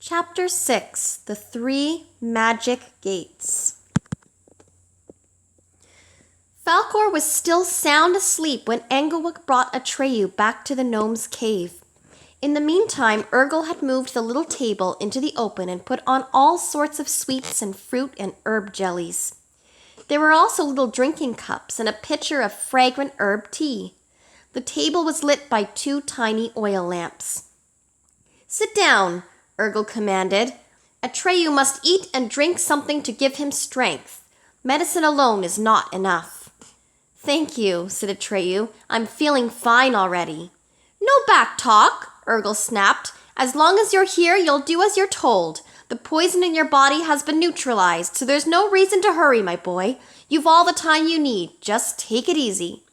Chapter 6 The Three Magic Gates. Falkor was still sound asleep when Engelwick brought Atreyu back to the gnome's cave. In the meantime, Urgel had moved the little table into the open and put on all sorts of sweets and fruit and herb jellies. There were also little drinking cups and a pitcher of fragrant herb tea. The table was lit by 2 tiny oil lamps. "Sit down," Urgel commanded. "Atreyu must eat and drink something to give him strength. Medicine alone is not enough." "Thank you," said Atreyu. "I'm feeling fine already." "No back talk," Urgel snapped. "As long as you're here, you'll do as you're told. The poison in your body has been neutralized, so there's no reason to hurry, my boy. You've all the time you need. Just take it easy."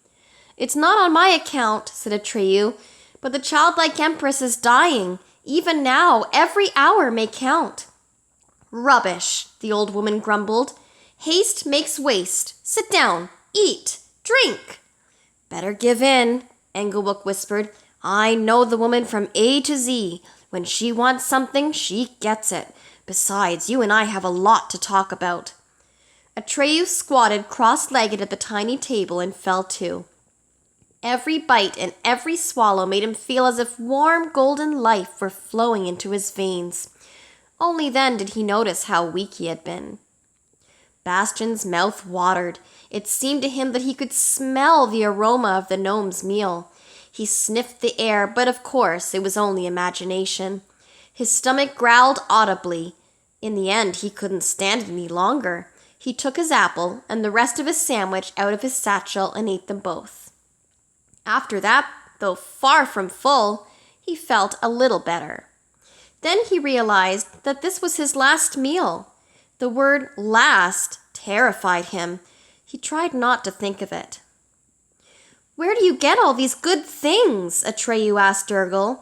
"It's not on my account," said Atreyu, "but the childlike empress is dying. Even now, every hour may count." "Rubbish," the old woman grumbled. "Haste makes waste. Sit down. Eat. Drink." "Better give in," Engelwick whispered. "I know the woman from A to Z. When she wants something, she gets it. Besides, you and I have a lot to talk about." Atreyu squatted cross-legged at the tiny table and fell to. Every bite and every swallow made him feel as if warm golden life were flowing into his veins. Only then did he notice how weak he had been. Bastian's mouth watered. It seemed to him that he could smell the aroma of the gnome's meal. He sniffed the air, but of course it was only imagination. His stomach growled audibly. In the end, he couldn't stand it any longer. He took his apple and the rest of his sandwich out of his satchel and ate them both. After that, though far from full, he felt a little better. Then he realized that this was his last meal. The word last terrified him. He tried not to think of it. "Where do you get all these good things?" Atreyu asked Urgel.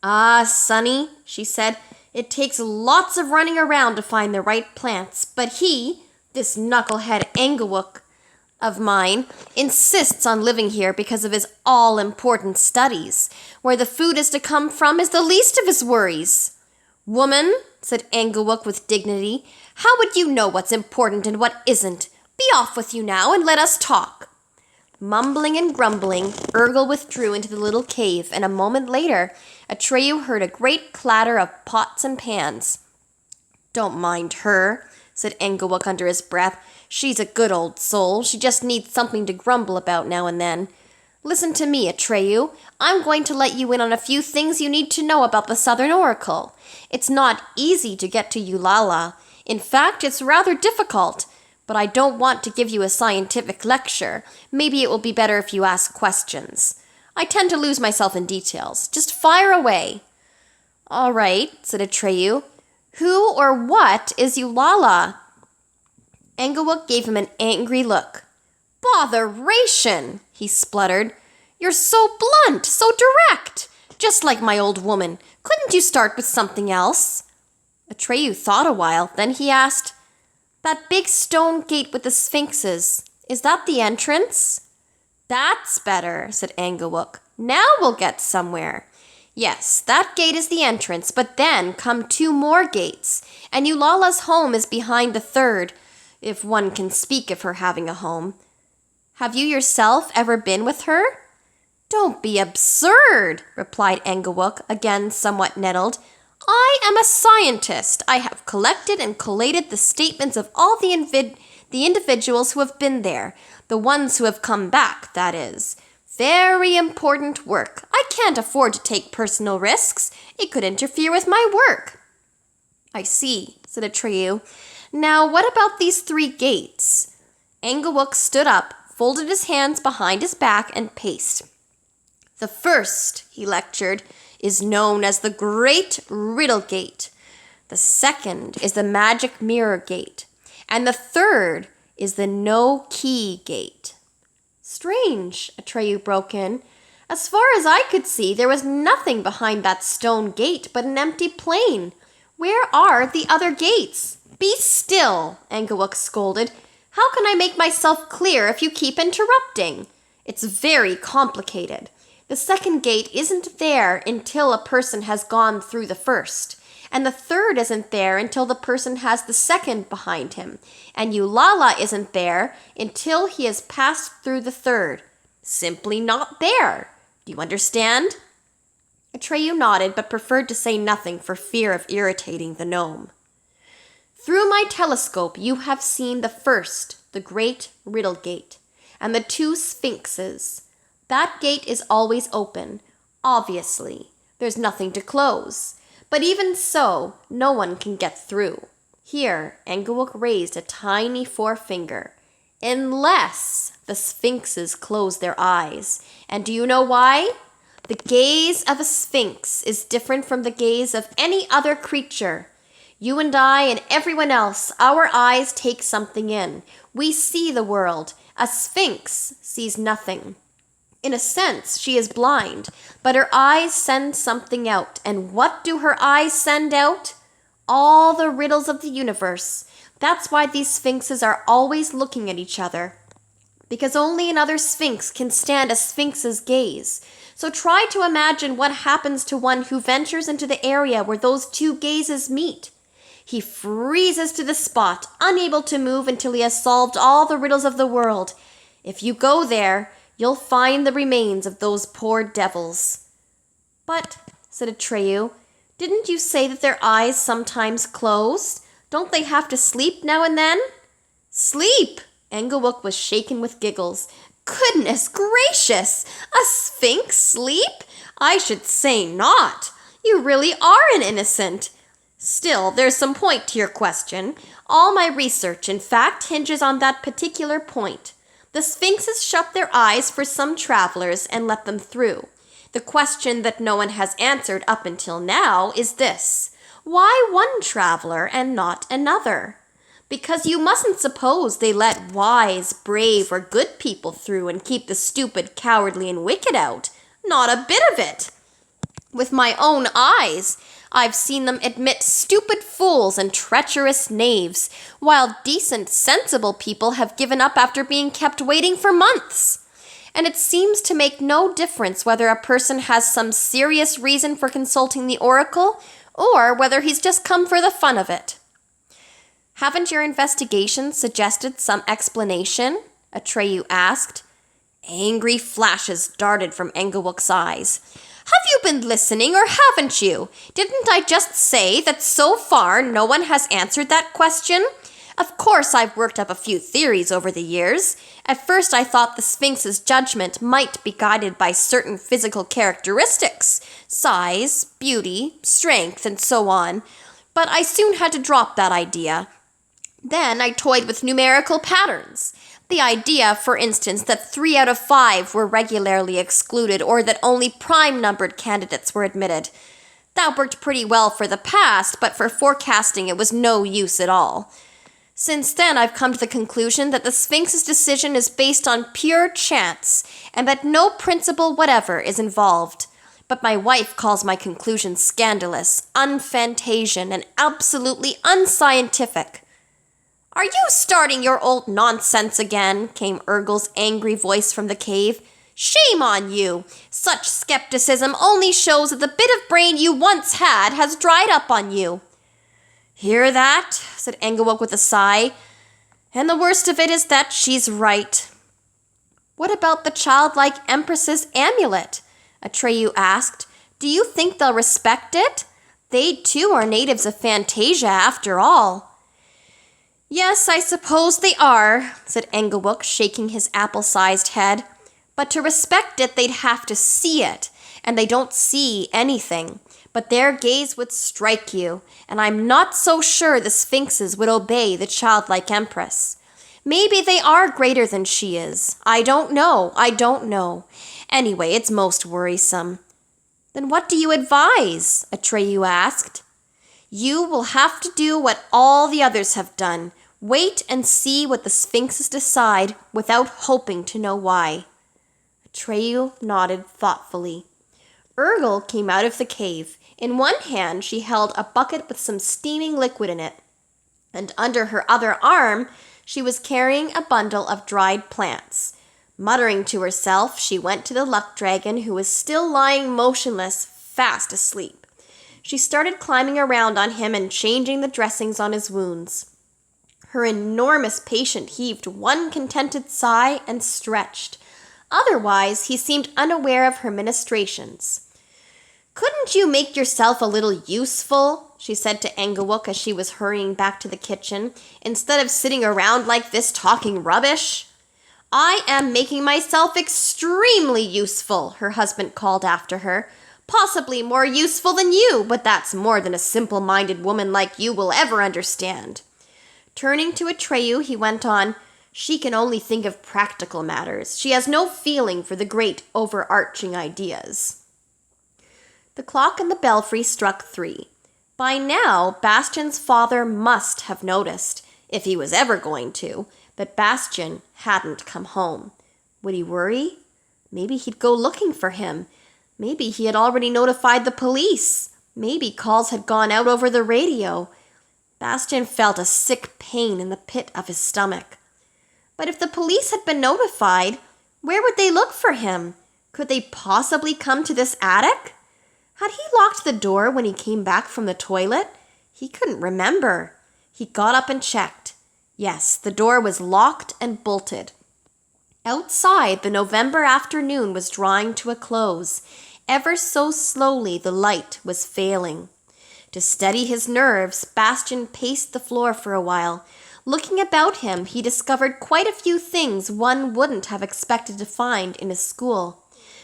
"Ah, sonny," she said, "it takes lots of running around to find the right plants, but this knucklehead Engelwick of mine, insists on living here because of his all-important studies. Where the food is to come from is the least of his worries." "Woman," said Engelwick with dignity, "how would you know what's important and what isn't? Be off with you now and let us talk." Mumbling and grumbling, Urgel withdrew into the little cave, and a moment later, Atreyu heard a great clatter of pots and pans. "Don't mind her," said Engelwick under his breath. "She's a good old soul. She just needs something to grumble about now and then. Listen to me, Atreyu. I'm going to let you in on a few things you need to know about the Southern Oracle. It's not easy to get to Yulala. In fact, it's rather difficult. But I don't want to give you a scientific lecture. Maybe it will be better if you ask questions. I tend to lose myself in details. Just fire away." "All right," said Atreyu. "Who or what is Yulala?" Engelwick gave him an angry look. "Botheration!" he spluttered. "You're so blunt, so direct. Just like my old woman. Couldn't you start with something else?" Atreyu thought a while. Then he asked, "That big stone gate with the sphinxes, is that the entrance?" "That's better," said Engelwick. "Now we'll get somewhere. Yes, that gate is the entrance, but then come 2 more gates, and Yulala's home is behind the 3rd, if one can speak of her having a home. Have you yourself ever been with her?" "Don't be absurd," replied Engelwick, again somewhat nettled. "I am a scientist. I have collected and collated the statements of all the individuals who have been there, the ones who have come back, that is. Very important work. I can't afford to take personal risks. It could interfere with my work." "I see," said Atreyu. "Now, what about these 3 gates?" Engelwick stood up, folded his hands behind his back, and paced. "The first," he lectured, "is known as the Great Riddle Gate. The second is the Magic Mirror Gate. And the 3rd is the No Key Gate." "Strange," Atreyu broke in. "As far as I could see, there was nothing behind that stone gate but an empty plain. Where are the other gates?" "Be still," Engelwick scolded. "How can I make myself clear if you keep interrupting? It's very complicated. The second gate isn't there until a person has gone through the first, and the third isn't there until the person has the second behind him, and Eulala isn't there until he has passed through the third. Simply not there. Do you understand? Atreyu nodded, but preferred to say nothing for fear of irritating the gnome. Through my telescope you have seen the first, the great Riddle Gate, and the two sphinxes. That gate is always open, obviously. There's nothing to close. But even so, no one can get through. Here, Engawuk raised a tiny forefinger. Unless the sphinxes close their eyes. And do you know why? The gaze of a sphinx is different from the gaze of any other creature. You and I and everyone else, our eyes take something in. We see the world. A sphinx sees nothing. In a sense, she is blind, but her eyes send something out. And what do her eyes send out? All the riddles of the universe. That's why these sphinxes are always looking at each other. Because only another sphinx can stand a sphinx's gaze. So try to imagine what happens to one who ventures into the area where those two gazes meet. He freezes to the spot, unable to move until he has solved all the riddles of the world. If you go there, you'll find the remains of those poor devils. But, said Atreyu, didn't you say that their eyes sometimes close? Don't they have to sleep now and then? Sleep! Engawuk was shaken with giggles. Goodness gracious! A sphinx sleep? I should say not. You really are an innocent. Still, there's some point to your question. All my research, in fact, hinges on that particular point. The sphinxes shut their eyes for some travelers and let them through. The question that no one has answered up until now is this. Why one traveler and not another? Because you mustn't suppose they let wise, brave, or good people through and keep the stupid, cowardly, and wicked out. Not a bit of it. With my own eyes, I've seen them admit stupid fools and treacherous knaves, while decent, sensible people have given up after being kept waiting for months. And it seems to make no difference whether a person has some serious reason for consulting the oracle, or whether he's just come for the fun of it. Haven't your investigations suggested some explanation? Atreyu asked. Angry flashes darted from Engawuk's eyes. Have you been listening or haven't you? Didn't I just say that so far no one has answered that question? Of course I've worked up a few theories over the years. At first I thought the Sphinx's judgment might be guided by certain physical characteristics, size, beauty, strength, and so on. But I soon had to drop that idea. Then I toyed with numerical patterns. The idea, for instance, that 3 out of 5 were regularly excluded or that only prime-numbered candidates were admitted. That worked pretty well for the past, but for forecasting it was no use at all. Since then, I've come to the conclusion that the Sphinx's decision is based on pure chance and that no principle whatever is involved. But my wife calls my conclusion scandalous, unfantasian, and absolutely unscientific. Are you starting your old nonsense again? Came Urgel's angry voice from the cave. Shame on you! Such skepticism only shows that the bit of brain you once had has dried up on you. Hear that? Said Engawuk with a sigh. And the worst of it is that she's right. What about the childlike Empress's amulet? Atreyu asked. Do you think they'll respect it? They too are natives of Fantasia after all. Yes, I suppose they are, said Engawuk, shaking his apple-sized head. But to respect it, they'd have to see it, and they don't see anything. But their gaze would strike you, and I'm not so sure the Sphinxes would obey the childlike Empress. Maybe they are greater than she is. I don't know. Anyway, it's most worrisome. Then what do you advise? Atreyu asked. You will have to do what all the others have done. Wait and see what the Sphinxes decide without hoping to know why. Atreyu nodded thoughtfully. Urgel came out of the cave. In one hand she held a bucket with some steaming liquid in it, and under her other arm she was carrying a bundle of dried plants. Muttering to herself, she went to the luck dragon, who was still lying motionless, fast asleep. She started climbing around on him and changing the dressings on his wounds. Her enormous patient heaved one contented sigh and stretched. Otherwise, he seemed unaware of her ministrations. "Couldn't you make yourself a little useful?" she said to Engelwook as she was hurrying back to the kitchen, "instead of sitting around like this talking rubbish?" "I am making myself extremely useful," her husband called after her. "Possibly more useful than you, but that's more than a simple-minded woman like you will ever understand." Turning to Atreyu, he went on, "She can only think of practical matters. She has no feeling for the great overarching ideas." The clock in the belfry struck 3. By now, Bastian's father must have noticed, if he was ever going to, that Bastian hadn't come home. Would he worry? Maybe he'd go looking for him. Maybe he had already notified the police. Maybe calls had gone out over the radio. Bastian felt a sick pain in the pit of his stomach. But if the police had been notified, where would they look for him? Could they possibly come to this attic? Had he locked the door when he came back from the toilet? He couldn't remember. He got up and checked. Yes, the door was locked and bolted. Outside, the November afternoon was drawing to a close. Ever so slowly, the light was failing. To steady his nerves, Bastian paced the floor for a while. Looking about him, he discovered quite a few things one wouldn't have expected to find in a school.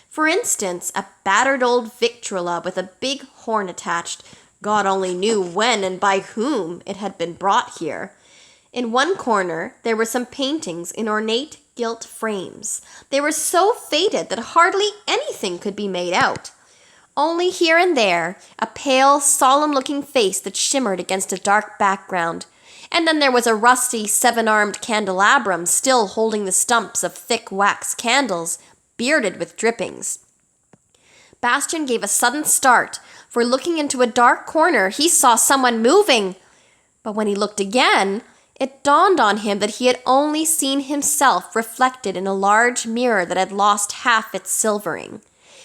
For instance, a battered old victrola with a big horn attached. God only knew when and by whom it had been brought here. In one corner, there were some paintings in ornate gilt frames. They were so faded that hardly anything could be made out. Only here and there, a pale, solemn-looking face that shimmered against a dark background. And then there was a rusty, 7-armed candelabrum still holding the stumps of thick wax candles, bearded with drippings. Bastian gave a sudden start, for looking into a dark corner, he saw someone moving. But when he looked again, it dawned on him that he had only seen himself reflected in a large mirror that had lost half its silvering.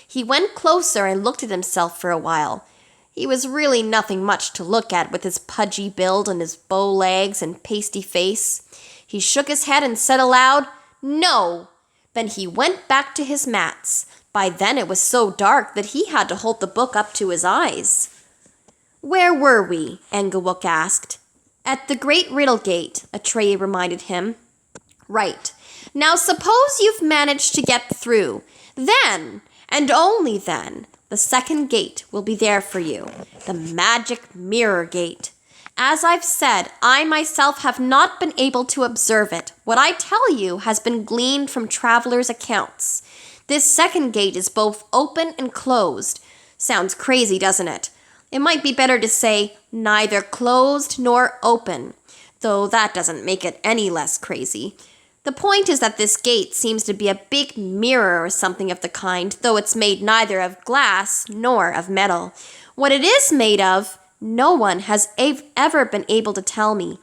He went closer and looked at himself for a while. He was really nothing much to look at with his pudgy build and his bow legs and pasty face. He shook his head and said aloud, "No!" Then he went back to his mats. By then it was so dark that he had to hold the book up to his eyes. "Where were we?" Engelwook asked. "At the great Riddle gate," Atreyu reminded him. "Right. Now suppose you've managed to get through. Then, and only then, the second gate will be there for you, the magic mirror gate. As I've said, I myself have not been able to observe it. What I tell you has been gleaned from travelers' accounts. This second gate is both open and closed. Sounds crazy, doesn't it? It might be better to say neither closed nor open, though that doesn't make it any less crazy. The point is that this gate seems to be a big mirror or something of the kind, though it's made neither of glass nor of metal. What it is made of, no one has ever been able to tell me.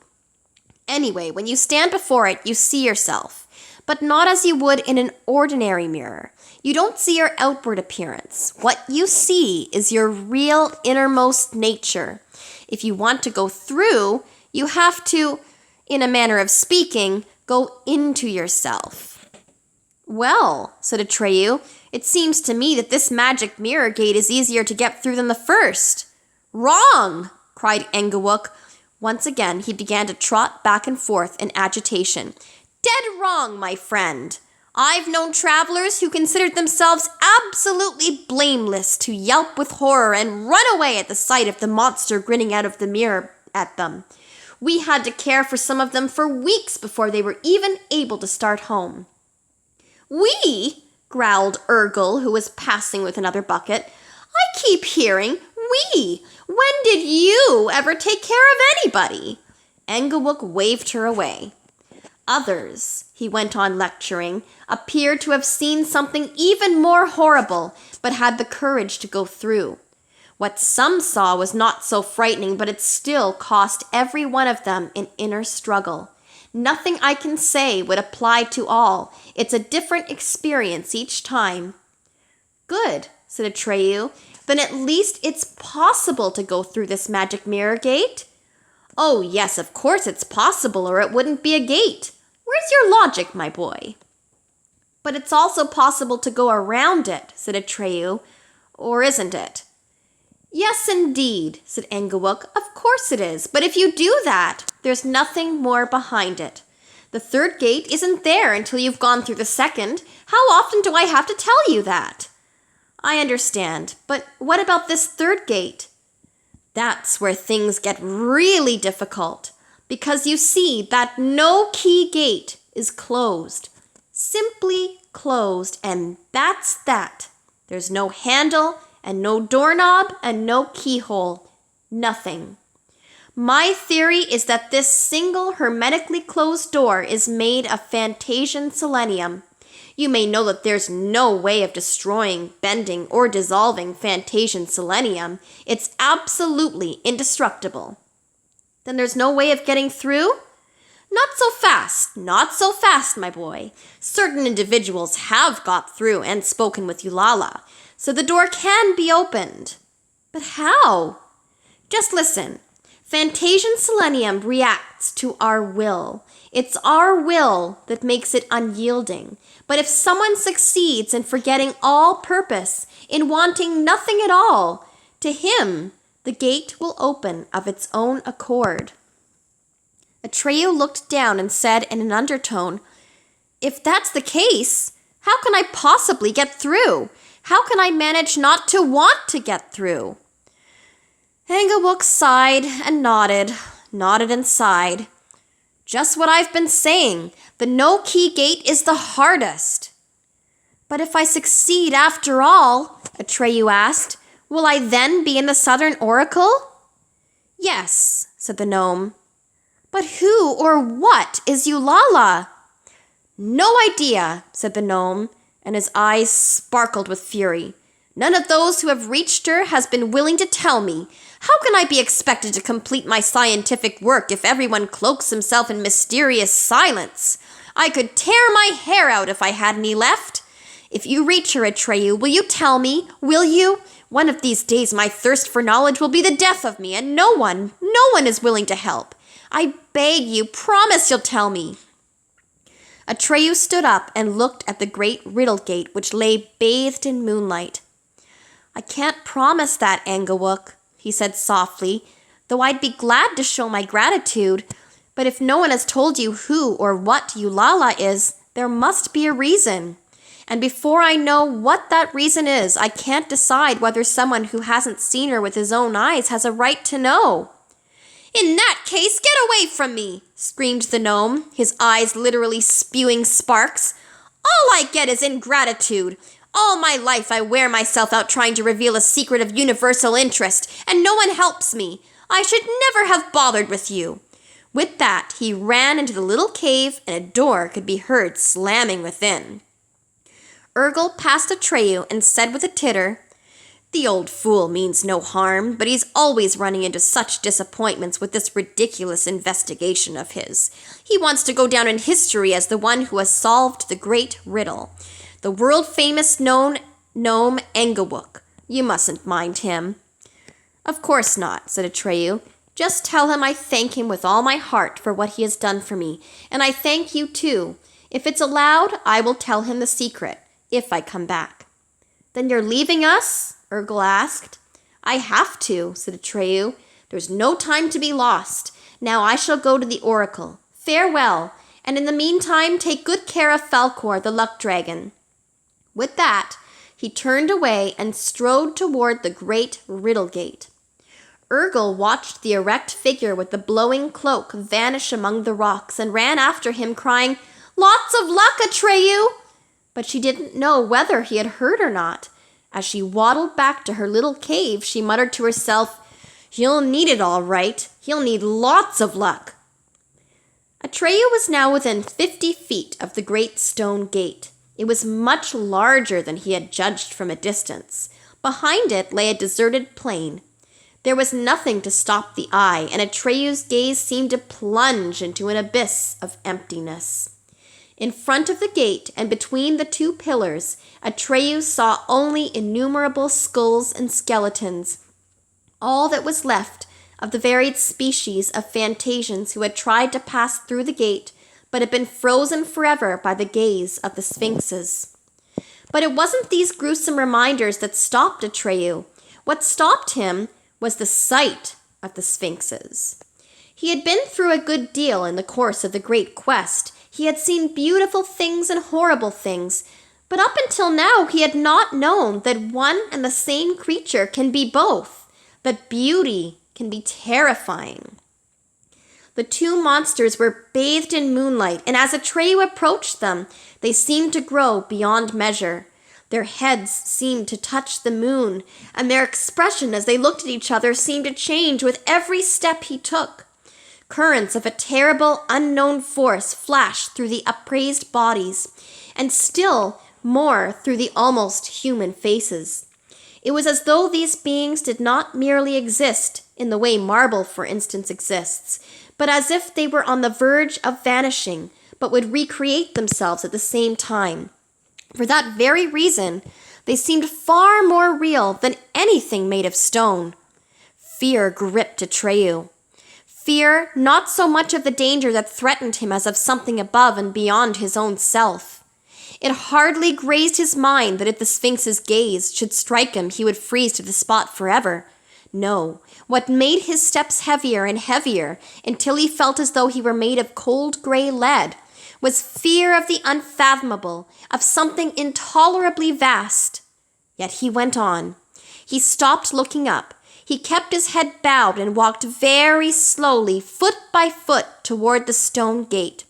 Anyway, when you stand before it, you see yourself, but not as you would in an ordinary mirror. You don't see your outward appearance. What you see is your real innermost nature. If you want to go through, you have to, in a manner of speaking, go into yourself." "Well," said Atreyu, "it seems to me that this magic mirror gate is easier to get through than the first." "Wrong!" cried Engelwook. Once again he began to trot back and forth in agitation. "Dead wrong, my friend. I've known travelers who considered themselves absolutely blameless to yelp with horror and run away at the sight of the monster grinning out of the mirror at them. We had to care for some of them for weeks before they were even able to start home." "We?" growled Urgle, who was passing with another bucket. "I keep hearing we. When did you ever take care of anybody?" Engelwook waved her away. "Others," he went on lecturing, "appeared to have seen something even more horrible, but had the courage to go through. What some saw was not so frightening, but it still cost every one of them an inner struggle. Nothing I can say would apply to all. It's a different experience each time." "Good," said Atreyu. then at least it's possible to go through this magic mirror gate. Oh, yes, of course it's possible, or it wouldn't be a gate. Where's your logic, my boy? But it's also possible to go around it, said Atreyu. Or isn't it? Yes, indeed, said Engelwook. Of course it is. But if you do that, there's nothing more behind it. The third gate isn't there until you've gone through the second. How often do I have to tell you that? I understand, but what about this third gate? That's where things get really difficult, because you see that no key gate is closed. Simply closed, and that's that. There's no handle, and no doorknob, and no keyhole. Nothing. My theory is that this single hermetically closed door is made of Phantasian selenium. You may know that there's no way of destroying, bending, or dissolving Phantasian selenium. It's absolutely indestructible. Then there's no way of getting through? Not so fast, my boy. Certain individuals have got through and spoken with Eulala, so the door can be opened. But how? Just listen. Phantasian selenium reacts to our will. It's our will that makes it unyielding. But if someone succeeds in forgetting all purpose, in wanting nothing at all, to him the gate will open of its own accord. Atreyu looked down and said in an undertone, If that's the case, how can I possibly get through? How can I manage not to want to get through? Engelwook sighed and nodded and sighed. Just what I've been saying. The no-key gate is the hardest. But if I succeed after all, Atreyu asked, will I then be in the Southern Oracle? Yes, said the gnome. But who or what is Eulala? No idea, said the gnome, and his eyes sparkled with fury. None of those who have reached her has been willing to tell me. How can I be expected to complete my scientific work if everyone cloaks himself in mysterious silence? I could tear my hair out if I had any left. If you reach her, Atreyu, will you tell me? Will you? One of these days my thirst for knowledge will be the death of me, and no one is willing to help. I beg you, promise you'll tell me. Atreyu stood up and looked at the great Riddle gate which lay bathed in moonlight. I can't promise that, Engelwook, he said softly, though I'd be glad to show my gratitude. But if no one has told you who or what Eulala is, there must be a reason. And before I know what that reason is, I can't decide whether someone who hasn't seen her with his own eyes has a right to know. In that case, get away from me, screamed the gnome, his eyes literally spewing sparks. All I get is ingratitude. All my life I wear myself out trying to reveal a secret of universal interest, and no one helps me. I should never have bothered with you. With that, he ran into the little cave, and a door could be heard slamming within. Urgel passed Atreyu and said with a titter, The old fool means no harm, but he's always running into such disappointments with this ridiculous investigation of his. He wants to go down in history as the one who has solved the great riddle. The world-famous gnome Engelwook. You mustn't mind him. Of course not, said Atreyu. Just tell him I thank him with all my heart for what he has done for me, and I thank you too. If it's allowed, I will tell him the secret, if I come back. Then you're leaving us? Urgel asked. I have to, said Atreyu. There's no time to be lost. Now I shall go to the oracle. Farewell, and in the meantime take good care of Falkor, the luck dragon. With that, he turned away and strode toward the great Riddle gate. Urgel watched the erect figure with the blowing cloak vanish among the rocks and ran after him, crying, Lots of luck, Atreyu! But she didn't know whether he had heard or not. As she waddled back to her little cave, she muttered to herself, He'll need it all right. He'll need lots of luck. Atreyu was now within 50 feet of the great stone gate. It was much larger than he had judged from a distance. Behind it lay a deserted plain. There was nothing to stop the eye, and Atreyu's gaze seemed to plunge into an abyss of emptiness. In front of the gate and between the two pillars, Atreyu saw only innumerable skulls and skeletons, all that was left of the varied species of Fantasians who had tried to pass through the gate but had been frozen forever by the gaze of the Sphinxes. But it wasn't these gruesome reminders that stopped Atreyu. What stopped him was the sight of the Sphinxes. He had been through a good deal in the course of the great quest. He had seen beautiful things and horrible things, but up until now he had not known that one and the same creature can be both, that beauty can be terrifying. The two monsters were bathed in moonlight, and as Atreyu approached them, they seemed to grow beyond measure. Their heads seemed to touch the moon, and their expression as they looked at each other seemed to change with every step he took. Currents of a terrible, unknown force flashed through the upraised bodies, and still more through the almost human faces. It was as though these beings did not merely exist in the way marble, for instance, exists, but as if they were on the verge of vanishing, but would recreate themselves at the same time. For that very reason, they seemed far more real than anything made of stone. Fear gripped Atreyu. Fear not so much of the danger that threatened him as of something above and beyond his own self. It hardly grazed his mind that if the Sphinx's gaze should strike him, he would freeze to the spot forever. No, what made his steps heavier and heavier until he felt as though he were made of cold gray lead was fear of the unfathomable, of something intolerably vast. Yet he went on. He stopped looking up. He kept his head bowed and walked very slowly, foot by foot, toward the stone gate.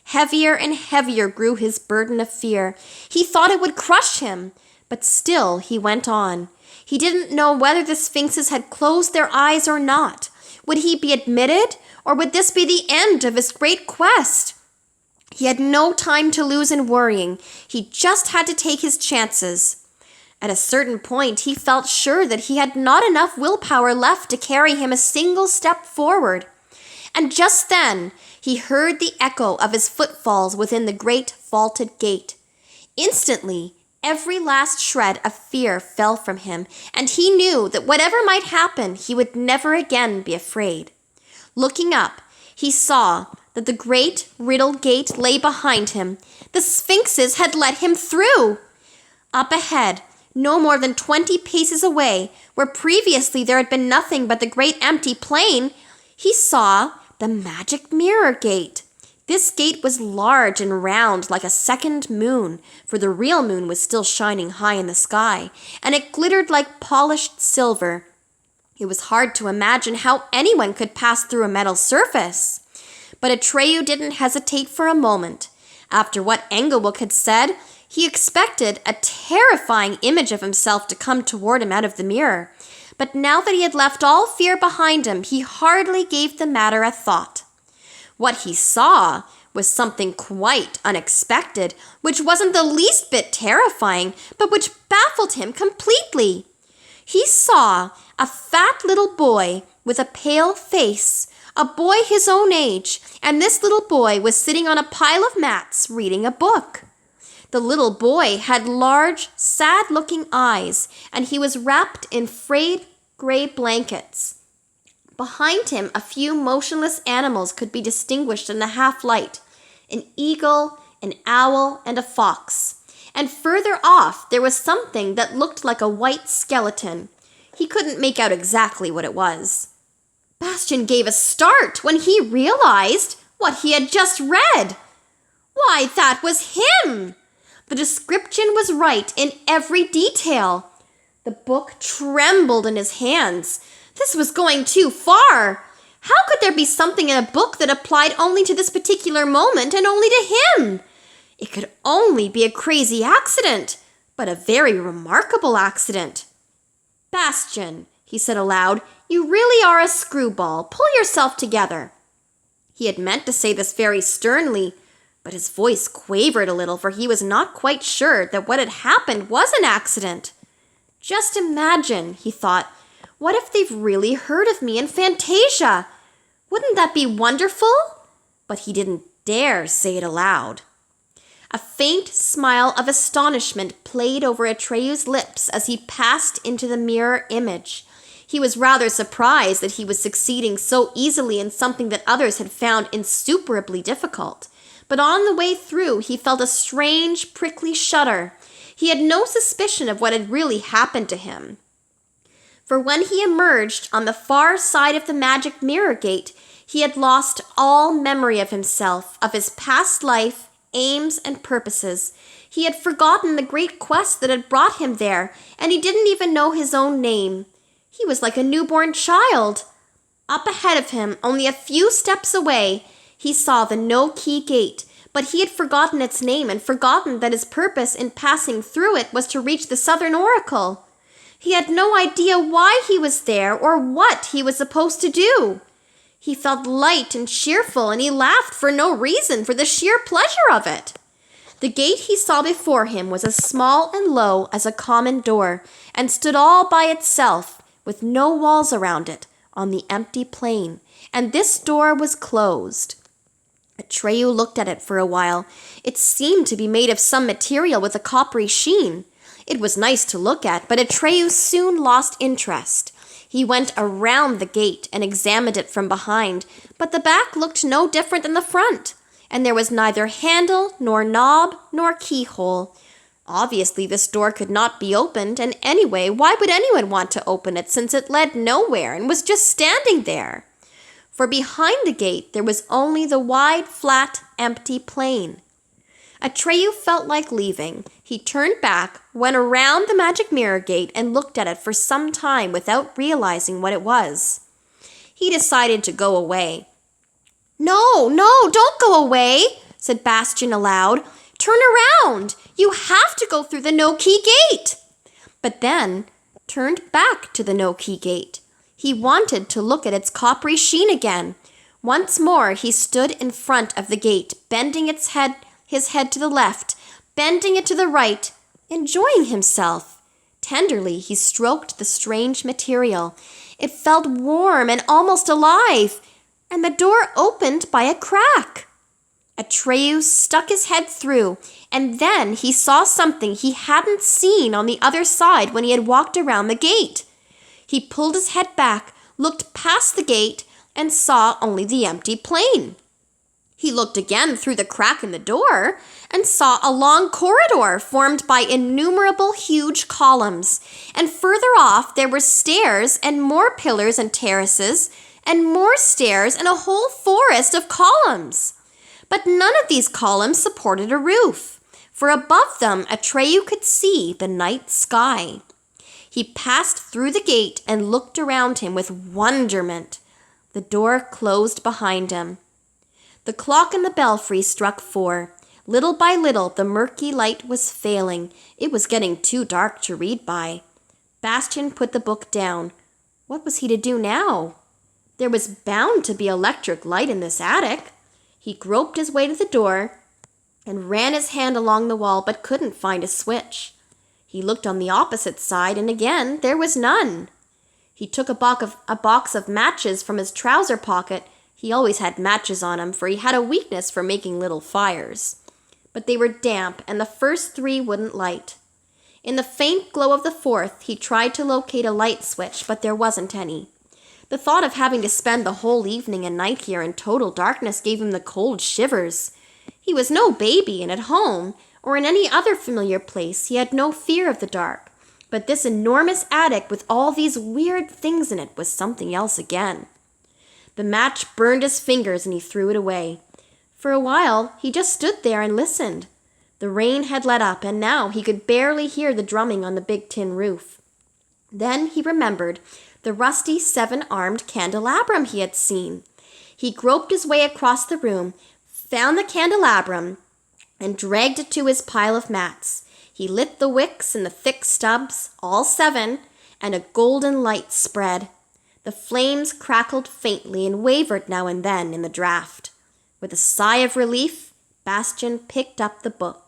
Heavier and heavier grew his burden of fear. He thought it would crush him, but still he went on. He didn't know whether the Sphinxes had closed their eyes or not. Would he be admitted, or would this be the end of his great quest? He had no time to lose in worrying. He just had to take his chances. At a certain point, he felt sure that he had not enough willpower left to carry him a single step forward. And just then, he heard the echo of his footfalls within the great vaulted gate. Instantly, every last shred of fear fell from him, and he knew that whatever might happen, he would never again be afraid. Looking up, he saw that the great Riddle gate lay behind him. The Sphinxes had let him through. Up ahead, no more than 20 paces away, where previously there had been nothing but the great empty plain, he saw the magic mirror gate. This gate was large and round like a second moon, for the real moon was still shining high in the sky, and it glittered like polished silver. It was hard to imagine how anyone could pass through a metal surface. But Atreyu didn't hesitate for a moment. After what Engelwuk had said, he expected a terrifying image of himself to come toward him out of the mirror. But now that he had left all fear behind him, he hardly gave the matter a thought. What he saw was something quite unexpected, which wasn't the least bit terrifying, but which baffled him completely. He saw a fat little boy with a pale face, a boy his own age, and this little boy was sitting on a pile of mats reading a book. The little boy had large, sad-looking eyes, and he was wrapped in frayed gray blankets. Behind him, a few motionless animals could be distinguished in the half-light, an eagle, an owl, and a fox. And further off, there was something that looked like a white skeleton. He couldn't make out exactly what it was. Bastian gave a start when he realized what he had just read. Why, that was him! The description was right in every detail. The book trembled in his hands. This was going too far. How could there be something in a book that applied only to this particular moment and only to him? It could only be a crazy accident, but a very remarkable accident. Bastian, he said aloud, you really are a screwball. Pull yourself together. He had meant to say this very sternly, but his voice quavered a little, for he was not quite sure that what had happened was an accident. Just imagine, he thought, what if they've really heard of me in Fantasia? Wouldn't that be wonderful? But he didn't dare say it aloud. A faint smile of astonishment played over Atreyu's lips as he passed into the mirror image. He was rather surprised that he was succeeding so easily in something that others had found insuperably difficult. But on the way through, he felt a strange, prickly shudder. He had no suspicion of what had really happened to him. For when he emerged on the far side of the magic mirror gate, he had lost all memory of himself, of his past life, aims, and purposes. He had forgotten the great quest that had brought him there, and he didn't even know his own name. He was like a newborn child. Up ahead of him, only a few steps away, he saw the no-key gate, but he had forgotten its name and forgotten that his purpose in passing through it was to reach the Southern Oracle. He had no idea why he was there or what he was supposed to do. He felt light and cheerful, and he laughed for no reason, for the sheer pleasure of it. The gate he saw before him was as small and low as a common door, and stood all by itself, with no walls around it, on the empty plain, and this door was closed. Atreyu looked at it for a while. It seemed to be made of some material with a coppery sheen. It was nice to look at, but Atreyu soon lost interest. He went around the gate and examined it from behind, but the back looked no different than the front, and there was neither handle, nor knob, nor keyhole. Obviously, this door could not be opened, and anyway, why would anyone want to open it since it led nowhere and was just standing there? For behind the gate there was only the wide, flat, empty plain. Atreyu felt like leaving. He turned back, went around the magic mirror gate, and looked at it for some time without realizing what it was. He decided to go away. No, don't go away," said Bastian aloud. "Turn around. You have to go through the no-key gate." But then turned back to the no-key gate. He wanted to look at its coppery sheen again. Once more he stood in front of the gate, bending his head to the left, bending it to the right, enjoying himself. Tenderly he stroked the strange material. It felt warm and almost alive, and the door opened by a crack. Atreyu stuck his head through, and then he saw something he hadn't seen on the other side when he had walked around the gate. He pulled his head back, looked past the gate, and saw only the empty plain. He looked again through the crack in the door and saw a long corridor formed by innumerable huge columns, and further off there were stairs and more pillars and terraces, and more stairs and a whole forest of columns. But none of these columns supported a roof, for above them Atreyu could see the night sky. He passed through the gate and looked around him with wonderment. The door closed behind him. The clock in the belfry struck 4. Little by little, the murky light was failing. It was getting too dark to read by. Bastian put the book down. What was he to do now? There was bound to be electric light in this attic. He groped his way to the door and ran his hand along the wall, but couldn't find a switch. He looked on the opposite side, and again there was none. He took a box of matches from his trouser pocket. He always had matches on him, for he had a weakness for making little fires. But they were damp, and the first 3 wouldn't light. In the faint glow of the 4th, he tried to locate a light switch, but there wasn't any. The thought of having to spend the whole evening and night here in total darkness gave him the cold shivers. He was no baby, and at home, or in any other familiar place, he had no fear of the dark. But this enormous attic with all these weird things in it was something else again. The match burned his fingers and he threw it away. For a while, he just stood there and listened. The rain had let up, and now he could barely hear the drumming on the big tin roof. Then he remembered the rusty 7-armed candelabrum he had seen. He groped his way across the room, found the candelabrum, and dragged it to his pile of mats. He lit the wicks and the thick stubs, all 7, and a golden light spread. The flames crackled faintly and wavered now and then in the draught. With a sigh of relief, Bastian picked up the book.